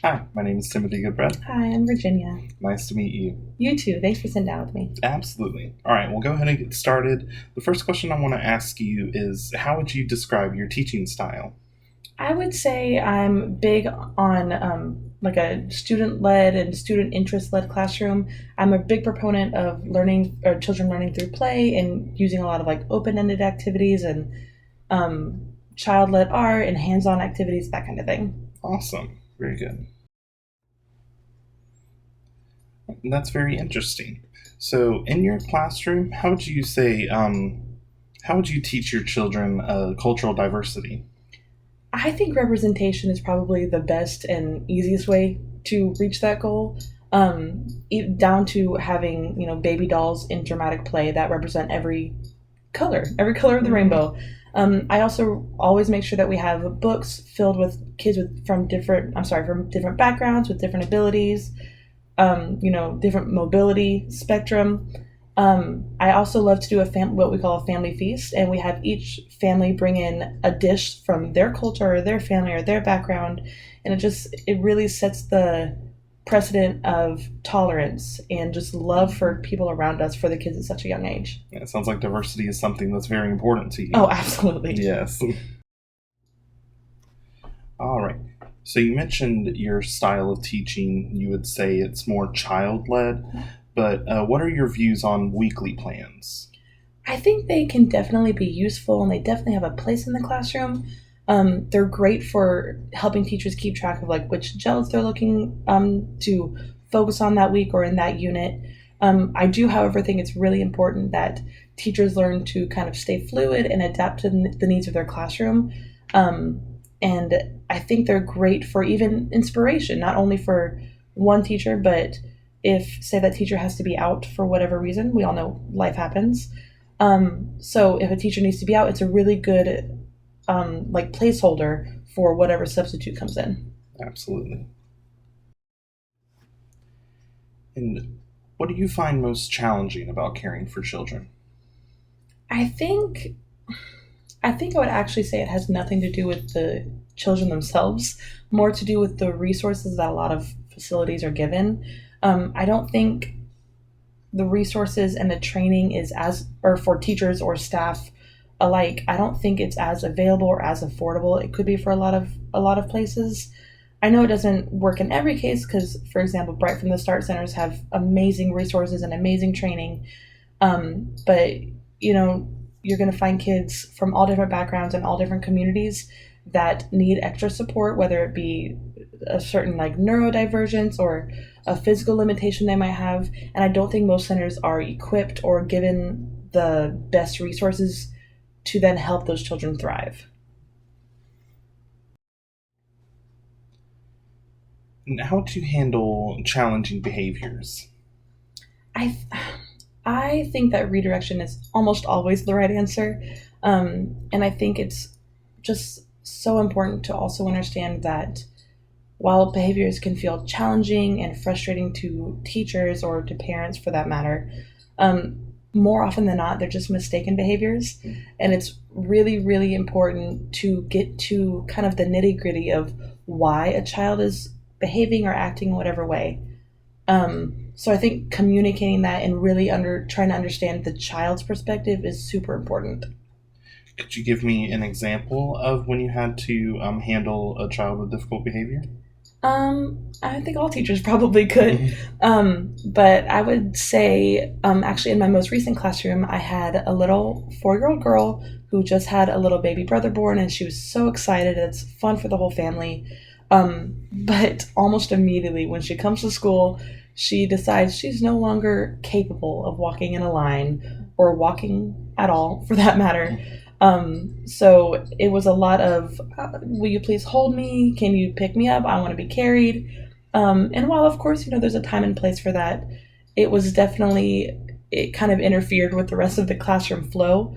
Hi, my name is Timothy Goodbread. Hi, I'm Virginia. Nice to meet you. You too. Thanks for sitting down with me. Absolutely. All right, we'll go ahead and get started. The first question I want to ask you is how would you describe your teaching style? I would say I'm big on like a student-led and student interest-led classroom. I'm a big proponent of learning or children learning through play and using a lot of like open-ended activities and child-led art and hands-on activities, that kind of thing. Awesome. Very good. That's very interesting. So, in your classroom, how would you teach your children cultural diversity? I think representation is probably the best and easiest way to reach that goal. Down to having baby dolls in dramatic play that represent every color of the rainbow. I also always make sure that we have books filled with kids from different backgrounds with different abilities, different mobility spectrum. I also love to do what we call a family feast, and we have each family bring in a dish from their culture or their family or their background, and it really sets the precedent of tolerance and just love for people around us for the kids at such a young age. Yeah, it sounds like diversity is something that's very important to you. Oh, absolutely. Yes. All right. So you mentioned your style of teaching. You would say it's more child led, but what are your views on weekly plans? I think they can definitely be useful and they definitely have a place in the classroom. They're great for helping teachers keep track of like which gels they're looking to focus on that week or in that unit. I do, however, think it's really important that teachers learn to kind of stay fluid and adapt to the needs of their classroom. And I think they're great for even inspiration, not only for one teacher, but if, say, that teacher has to be out for whatever reason, we all know life happens. So if a teacher needs to be out, it's a really good like placeholder for whatever substitute comes in. Absolutely. And what do you find most challenging about caring for children? I think I would actually say it has nothing to do with the children themselves, more to do with the resources that a lot of facilities are given. I don't think the resources and the training is or for teachers or staff alike. I don't think it's as available or as affordable. It could be for a lot of places. I know it doesn't work in every case because, for example, Bright from the Start centers have amazing resources and amazing training. But you know, you're going to find kids from all different backgrounds and all different communities that need extra support, whether it be a certain like neurodivergence or a physical limitation they might have. And I don't think most centers are equipped or given the best resources to then help those children thrive. And how do you handle challenging behaviors? I I think that redirection is almost always the right answer, and I think it's just so important to also understand that while behaviors can feel challenging and frustrating to teachers or to parents for that matter, more often than not, they're just mistaken behaviors. And it's really, really important to get to kind of the nitty gritty of why a child is behaving or acting in whatever way. So I think communicating that and really trying to understand the child's perspective is super important. Could you give me an example of when you had to handle a child with difficult behavior? I think all teachers probably could. But I would say, actually, in my most recent classroom, I had a little 4-year old girl who just had a little baby brother born, and she was so excited. It's fun for the whole family. But almost immediately, when she comes to school, she decides she's no longer capable of walking in a line or walking at all, for that matter. So it was a lot of, will you please hold me? Can you pick me up? I want to be carried. And while, of course, there's a time and place for that, it kind of interfered with the rest of the classroom flow.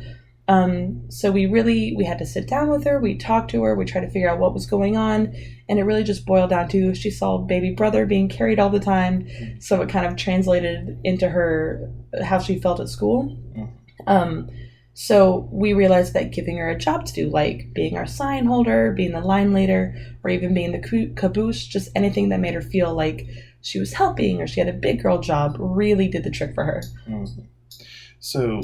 So we had to sit down with her, we talked to her, we tried to figure out what was going on, and it really just boiled down to she saw baby brother being carried all the time, so it kind of translated into how she felt at school. Um, So we realized that giving her a job to do, like being our sign holder, being the line leader, or even being the caboose, just anything that made her feel like she was helping or she had a big girl job, really did the trick for her. Mm-hmm. So,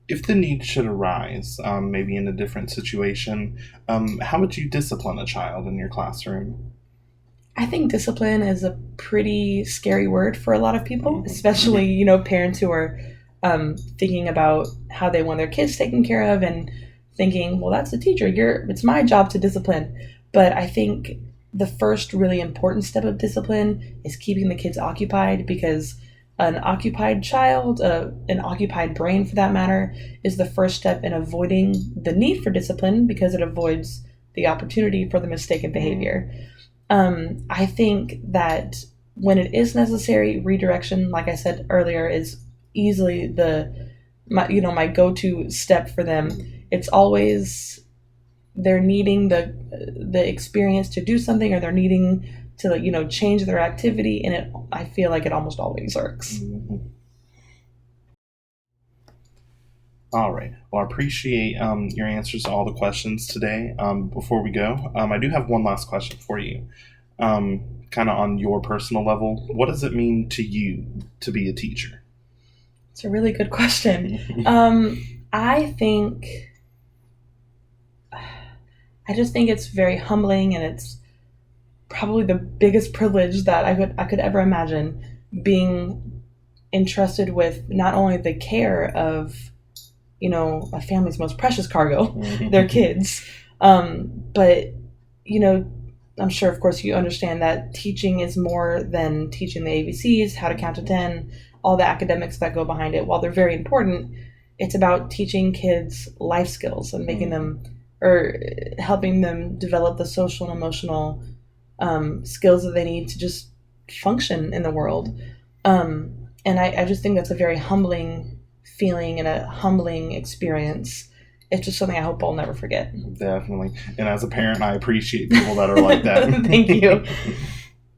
if the need should arise, maybe in a different situation, how would you discipline a child in your classroom? I think discipline is a pretty scary word for a lot of people, Mm-hmm. especially, parents who are thinking about how they want their kids taken care of and thinking, well, that's the teacher. It's my job to discipline. But I think the first really important step of discipline is keeping the kids occupied, because an occupied child, an occupied brain for that matter, is the first step in avoiding the need for discipline, because it avoids the opportunity for the mistaken behavior. I think that when it is necessary, redirection, like I said earlier, is easily my go-to step for them. It's always they're needing the experience to do something, or they're needing to change their activity, and I feel like it almost always works. Mm-hmm. All right. Well, I appreciate your answers to all the questions today. Before we go, I do have one last question for you. Kind of on your personal level, what does it mean to you to be a teacher? It's a really good question. I think I just think it's very humbling, and it's probably the biggest privilege that I could ever imagine, being entrusted with not only the care of a family's most precious cargo, their kids, but I'm sure, of course, you understand that teaching is more than teaching the ABCs, how to count to 10, all the academics that go behind it. While they're very important, it's about teaching kids life skills and making them, or helping them develop the social and emotional skills that they need to just function in the world. And I just think that's a very humbling feeling and a humbling experience. It's just something I hope I'll never forget. Definitely. And as a parent, I appreciate people that are like that. Thank you.